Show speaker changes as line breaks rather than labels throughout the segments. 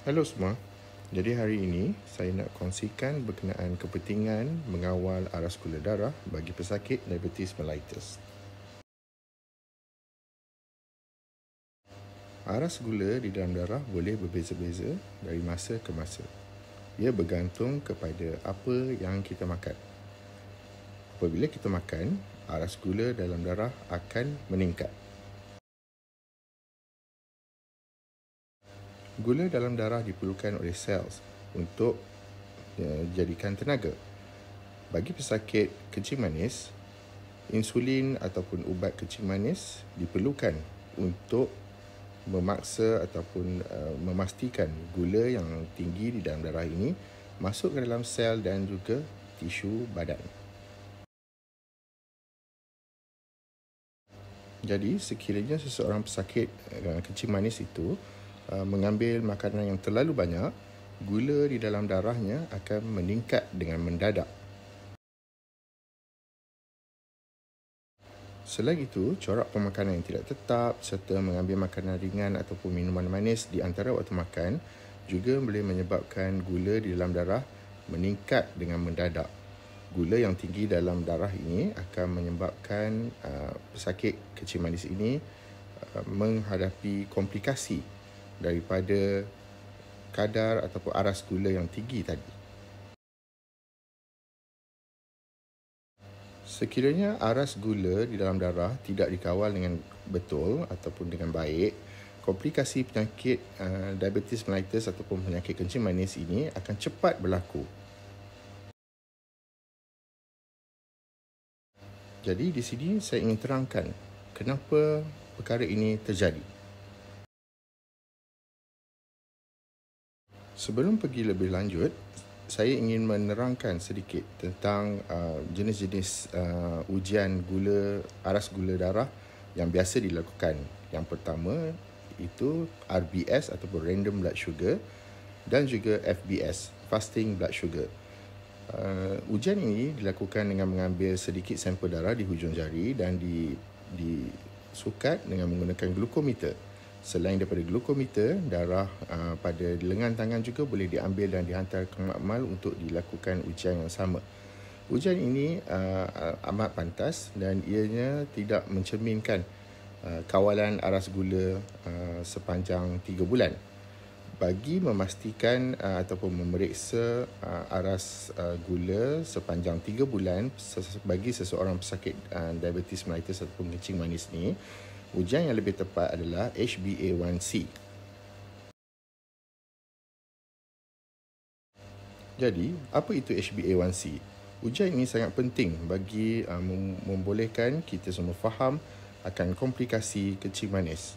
Halo semua. Jadi hari ini saya nak kongsikan berkenaan kepentingan mengawal aras gula darah bagi pesakit diabetes mellitus. Aras gula di dalam darah boleh berbeza-beza dari masa ke masa. Ia bergantung kepada apa yang kita makan. Apabila kita makan, aras gula dalam darah akan meningkat. Gula dalam darah diperlukan oleh sel untuk jadikan tenaga. Bagi pesakit kencing manis, insulin ataupun ubat kencing manis diperlukan untuk memaksa ataupun memastikan gula yang tinggi di dalam darah ini masuk ke dalam sel dan juga tisu badan. Jadi sekiranya seseorang pesakit kencing manis itu mengambil makanan yang terlalu banyak, gula di dalam darahnya akan meningkat dengan mendadak. Selain itu, corak pemakanan yang tidak tetap serta mengambil makanan ringan ataupun minuman manis di antara waktu makan juga boleh menyebabkan gula di dalam darah meningkat dengan mendadak. Gula yang tinggi dalam darah ini akan menyebabkan pesakit kencing manis ini menghadapi komplikasi daripada kadar ataupun aras gula yang tinggi tadi. Sekiranya aras gula di dalam darah tidak dikawal dengan betul ataupun dengan baik, komplikasi penyakit diabetes mellitus ataupun penyakit kencing manis ini akan cepat berlaku. Jadi di sini saya ingin terangkan kenapa perkara ini terjadi. Sebelum pergi lebih lanjut, saya ingin menerangkan sedikit tentang jenis-jenis ujian aras gula darah yang biasa dilakukan. Yang pertama itu RBS ataupun Random Blood Sugar dan juga FBS, Fasting Blood Sugar. Ujian ini dilakukan dengan mengambil sedikit sampel darah di hujung jari dan disukat dengan menggunakan glukometer. Selain daripada glukometer, darah pada lengan tangan juga boleh diambil dan dihantar ke makmal untuk dilakukan ujian yang sama. Ujian ini amat pantas dan ianya tidak mencerminkan kawalan aras gula sepanjang 3 bulan. Bagi memastikan ataupun memeriksa aras gula sepanjang 3 bulan bagi seseorang pesakit diabetes mellitus ataupun kencing manis ni, ujian yang lebih tepat adalah HbA1c. Jadi, apa itu HbA1c? Ujian ini sangat penting bagi membolehkan kita semua faham akan komplikasi kencing manis.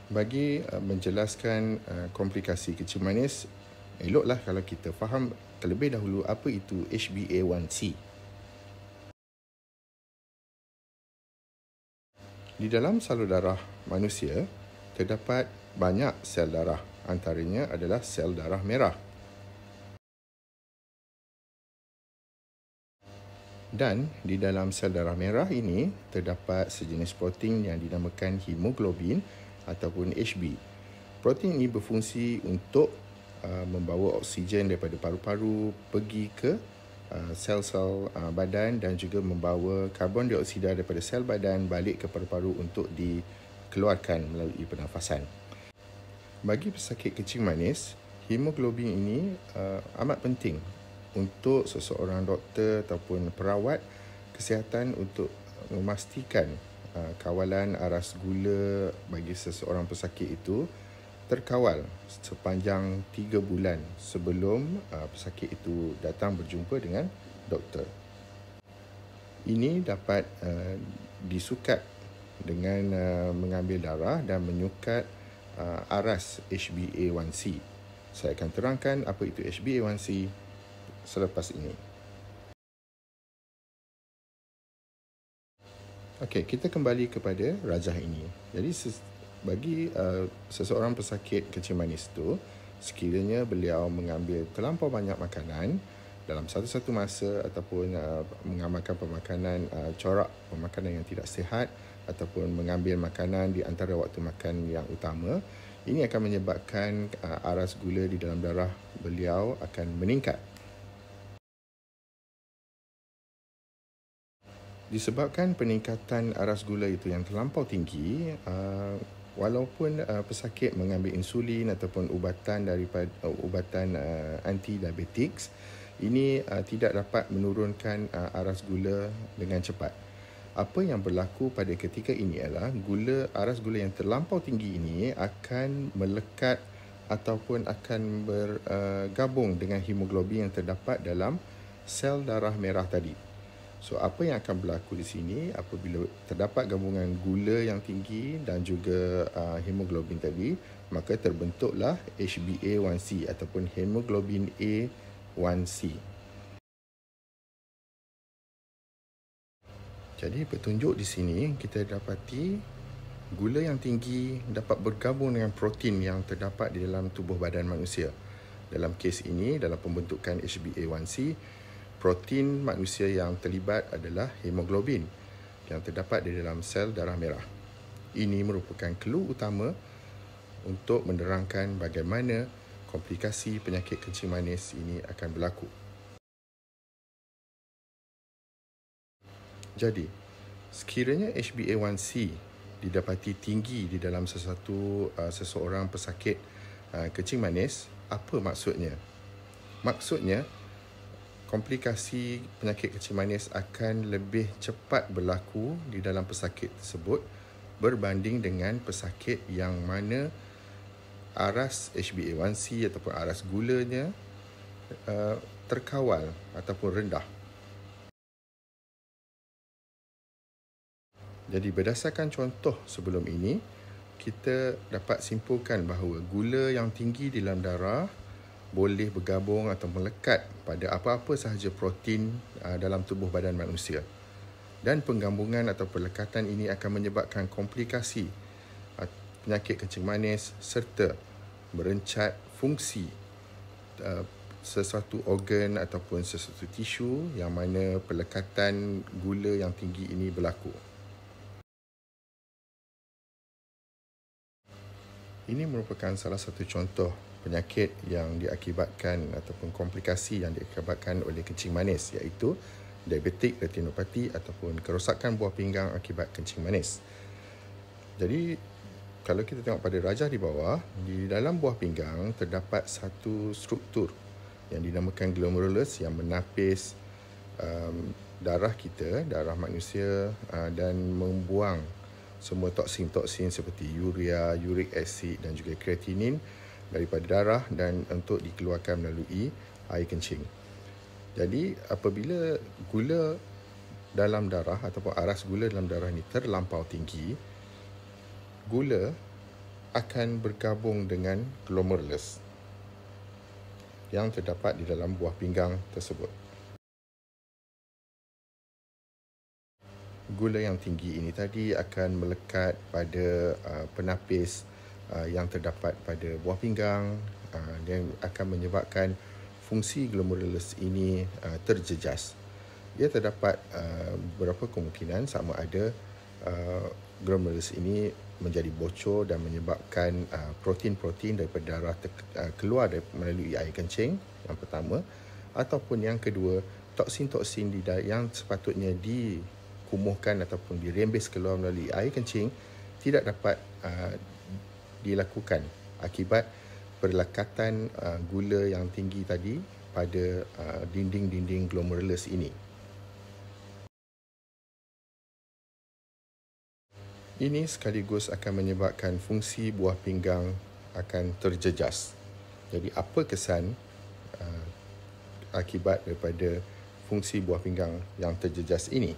Bagi menjelaskan komplikasi kencing manis, eloklah kalau kita faham terlebih dahulu apa itu HbA1c. Di dalam salur darah manusia, terdapat banyak sel darah, antaranya adalah sel darah merah. Dan di dalam sel darah merah ini, terdapat sejenis protein yang dinamakan hemoglobin ataupun Hb. Protein ini berfungsi untuk membawa oksigen daripada paru-paru pergi ke sel-sel badan dan juga membawa karbon dioksida daripada sel badan balik ke paru-paru untuk dikeluarkan melalui pernafasan. Bagi pesakit kencing manis, hemoglobin ini amat penting untuk seseorang doktor ataupun perawat kesihatan untuk memastikan kawalan aras gula bagi seseorang pesakit itu terkawal sepanjang 3 bulan sebelum pesakit itu datang berjumpa dengan doktor. Ini dapat disukat dengan mengambil darah dan menyukat aras HbA1c. Saya akan terangkan apa itu HbA1c selepas ini. Okey, kita kembali kepada rajah ini. Jadi bagi seseorang pesakit kencing manis itu, sekiranya beliau mengambil terlampau banyak makanan, dalam satu-satu masa ataupun mengamalkan pemakanan corak, pemakanan yang tidak sihat ataupun mengambil makanan di antara waktu makan yang utama, ini akan menyebabkan aras gula di dalam darah beliau akan meningkat. Disebabkan peningkatan aras gula itu yang terlampau tinggi, walaupun pesakit mengambil insulin ataupun ubatan daripada ubatan anti-diabetics, ini tidak dapat menurunkan aras gula dengan cepat. Apa yang berlaku pada ketika ini adalah aras gula yang terlampau tinggi ini akan melekat ataupun akan bergabung dengan hemoglobin yang terdapat dalam sel darah merah tadi. So, apa yang akan berlaku di sini apabila terdapat gabungan gula yang tinggi dan juga hemoglobin tadi, maka terbentuklah HbA1c ataupun hemoglobin A1c. Jadi petunjuk di sini kita dapati gula yang tinggi dapat bergabung dengan protein yang terdapat di dalam tubuh badan manusia. Dalam kes ini, dalam pembentukan HbA1c, protein manusia yang terlibat adalah hemoglobin yang terdapat di dalam sel darah merah. Ini merupakan clue utama untuk menerangkan bagaimana komplikasi penyakit kencing manis ini akan berlaku. Jadi, sekiranya HbA1c didapati tinggi di dalam seseorang pesakit kencing manis, apa maksudnya? Maksudnya, komplikasi penyakit kencing manis akan lebih cepat berlaku di dalam pesakit tersebut berbanding dengan pesakit yang mana aras HbA1c ataupun aras gulanya terkawal ataupun rendah. Jadi berdasarkan contoh sebelum ini, kita dapat simpulkan bahawa gula yang tinggi di dalam darah boleh bergabung atau melekat pada apa-apa sahaja protein dalam tubuh badan manusia. Dan penggabungan atau pelekatan ini akan menyebabkan komplikasi penyakit kencing manis serta merencat fungsi sesuatu organ ataupun sesuatu tisu yang mana pelekatan gula yang tinggi ini berlaku. Ini merupakan salah satu contoh penyakit yang diakibatkan ataupun komplikasi yang diakibatkan oleh kencing manis, iaitu diabetik retinopati ataupun kerosakan buah pinggang akibat kencing manis. Jadi, kalau kita tengok pada rajah di bawah, di dalam buah pinggang terdapat satu struktur yang dinamakan glomerulus yang menapis darah kita, darah manusia, dan membuang semua toksin-toksin seperti urea, uric acid dan juga kreatinin daripada darah dan untuk dikeluarkan melalui air kencing. Jadi apabila gula dalam darah ataupun aras gula dalam darah ini terlampau tinggi, gula akan bergabung dengan glomerulus yang terdapat di dalam buah pinggang tersebut. Gula yang tinggi ini tadi akan melekat pada penapis yang terdapat pada buah pinggang dan akan menyebabkan fungsi glomerulus ini terjejas. Ia terdapat beberapa kemungkinan, sama ada glomerulus ini menjadi bocor dan menyebabkan protein-protein daripada darah keluar melalui air kencing, yang pertama, ataupun yang kedua, toksin-toksin yang sepatutnya dikumuhkan ataupun dirembes keluar melalui air kencing tidak dapat dilakukan akibat perlekatan gula yang tinggi tadi pada dinding-dinding glomerulus ini. Ini sekaligus akan menyebabkan fungsi buah pinggang akan terjejas. Jadi apa kesan akibat daripada fungsi buah pinggang yang terjejas ini?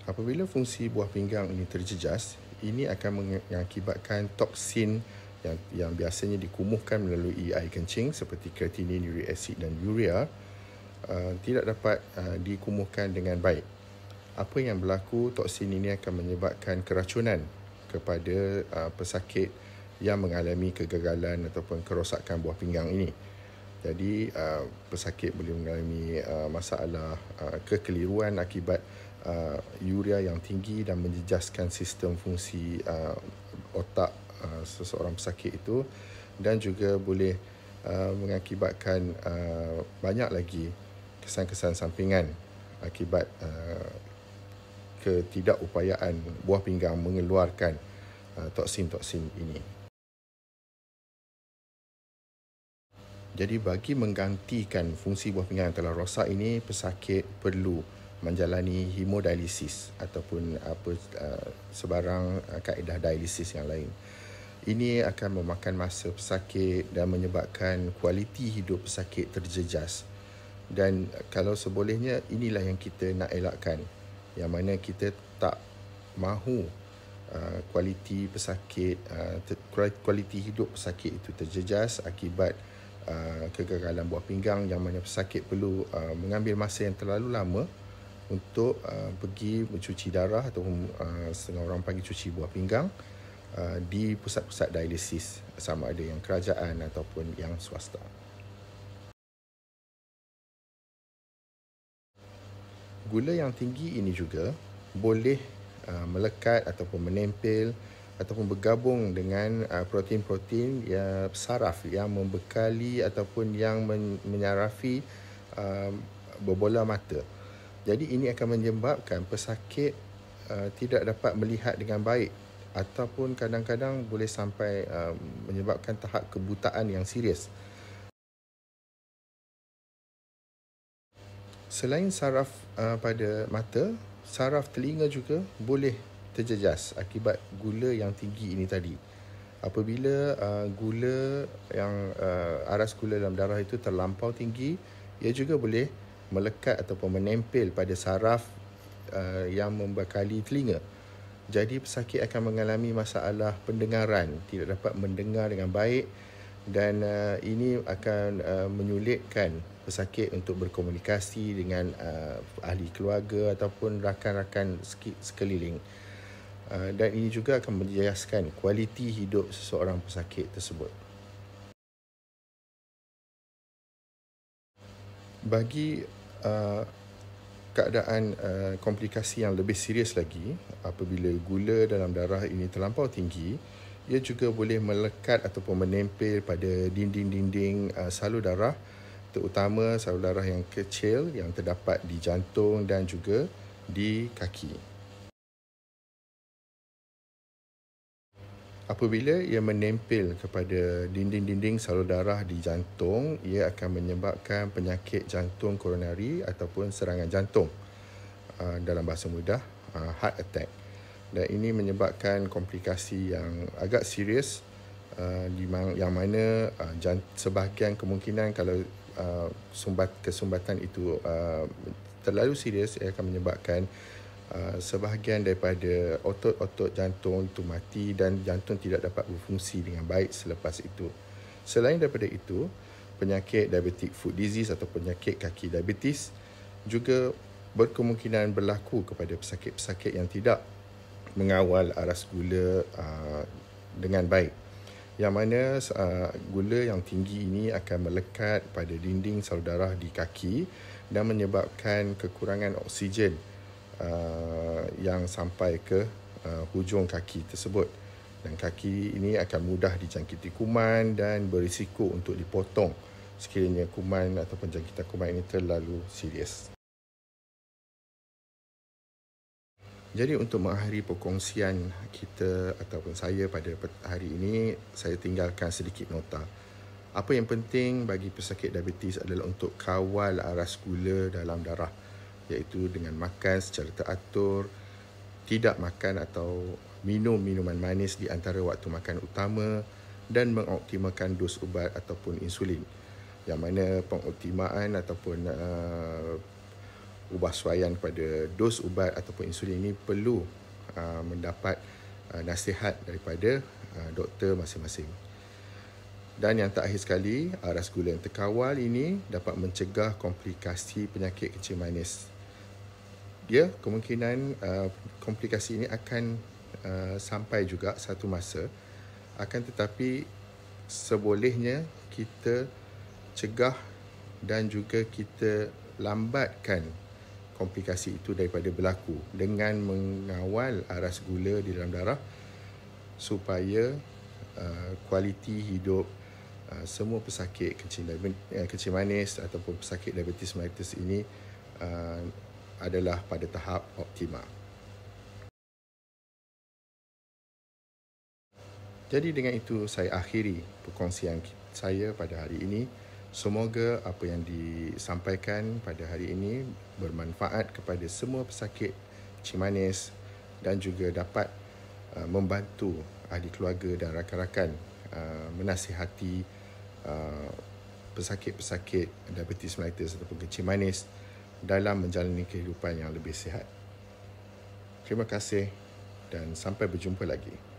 Apabila fungsi buah pinggang ini terjejas, ini akan mengakibatkan toksin yang biasanya dikumuhkan melalui air kencing seperti kreatinin, uric acid dan urea tidak dapat dikumuhkan dengan baik. Apa yang berlaku, toksin ini akan menyebabkan keracunan kepada pesakit yang mengalami kegagalan ataupun kerosakan buah pinggang ini. Jadi pesakit boleh mengalami masalah kekeliruan akibat urea yang tinggi dan menjejaskan sistem fungsi otak seseorang pesakit itu, dan juga boleh mengakibatkan banyak lagi kesan-kesan sampingan akibat ketidakupayaan buah pinggang mengeluarkan toksin-toksin ini. Jadi bagi menggantikan fungsi buah pinggang yang telah rosak ini, pesakit perlu menjalani hemodialisis ataupun sebarang kaedah dialisis yang lain. Ini akan memakan masa pesakit dan menyebabkan kualiti hidup pesakit terjejas. Dan kalau sebolehnya, inilah yang kita nak elakkan, yang mana kita tak mahu kualiti pesakit, kualiti hidup pesakit itu terjejas akibat kegagalan buah pinggang, yang mana pesakit perlu mengambil masa yang terlalu lama untuk pergi mencuci darah ataupun setengah orang panggil cuci buah pinggang di pusat-pusat dialisis, sama ada yang kerajaan ataupun yang swasta. Gula yang tinggi ini juga boleh melekat ataupun menempel ataupun bergabung dengan protein-protein saraf yang membekali ataupun yang menyarafi berbola mata. Jadi ini akan menyebabkan pesakit tidak dapat melihat dengan baik, ataupun kadang-kadang boleh sampai menyebabkan tahap kebutaan yang serius. Selain saraf pada mata, saraf telinga juga boleh terjejas akibat gula yang tinggi ini tadi. Apabila gula yang aras gula dalam darah itu terlampau tinggi, ia juga boleh melekat ataupun menempel pada saraf yang membekali telinga. Jadi pesakit akan mengalami masalah pendengaran, tidak dapat mendengar dengan baik, dan ini akan menyulitkan pesakit untuk berkomunikasi dengan ahli keluarga ataupun rakan-rakan sekeliling. Dan ini juga akan menjejaskan kualiti hidup seseorang pesakit tersebut. Bagi keadaan komplikasi yang lebih serius lagi, apabila gula dalam darah ini terlampau tinggi, ia juga boleh melekat ataupun menempel pada dinding-dinding salur darah, terutama salur darah yang kecil yang terdapat di jantung dan juga di kaki. Apabila ia menempel kepada dinding-dinding salur darah di jantung, ia akan menyebabkan penyakit jantung koronari ataupun serangan jantung, dalam bahasa mudah heart attack. Dan ini menyebabkan komplikasi yang agak serius, yang mana sebahagian kemungkinan kalau kesumbatan itu terlalu serius, ia akan menyebabkan sebahagian daripada otot-otot jantung itu mati dan jantung tidak dapat berfungsi dengan baik selepas itu. Selain daripada itu, penyakit diabetic foot disease atau penyakit kaki diabetes juga berkemungkinan berlaku kepada pesakit-pesakit yang tidak mengawal aras gula dengan baik. Yang mana gula yang tinggi ini akan melekat pada dinding salur darah di kaki dan menyebabkan kekurangan oksigen yang sampai ke hujung kaki tersebut, dan kaki ini akan mudah dijangkiti kuman dan berisiko untuk dipotong sekiranya kuman ataupun jangkitan kuman ini terlalu serius. Jadi untuk mengakhiri perkongsian kita ataupun saya pada hari ini, saya tinggalkan sedikit nota. Apa yang penting bagi pesakit diabetes adalah untuk kawal aras gula dalam darah, iaitu dengan makan secara teratur, tidak makan atau minum minuman manis di antara waktu makan utama, dan mengoptimalkan dos ubat ataupun insulin. Yang mana pengoptimaan ataupun ubahsuaian pada dos ubat ataupun insulin ini perlu mendapat nasihat daripada doktor masing-masing. Dan yang terakhir sekali, aras gula yang terkawal ini dapat mencegah komplikasi penyakit kencing manis. Kemungkinan komplikasi ini akan sampai juga satu masa Akan tetapi sebolehnya kita cegah dan juga kita lambatkan komplikasi itu daripada berlaku dengan mengawal aras gula di dalam darah supaya kualiti hidup semua pesakit kencing manis ataupun pesakit diabetes mellitus ini adalah pada tahap optimal. Jadi dengan itu saya akhiri perkongsian saya pada hari ini. Semoga apa yang disampaikan pada hari ini bermanfaat kepada semua pesakit kencing manis dan juga dapat membantu ahli keluarga dan rakan-rakan menasihati pesakit-pesakit diabetes mellitus ataupun kencing manis dalam menjalani kehidupan yang lebih sihat. Terima kasih dan sampai berjumpa lagi.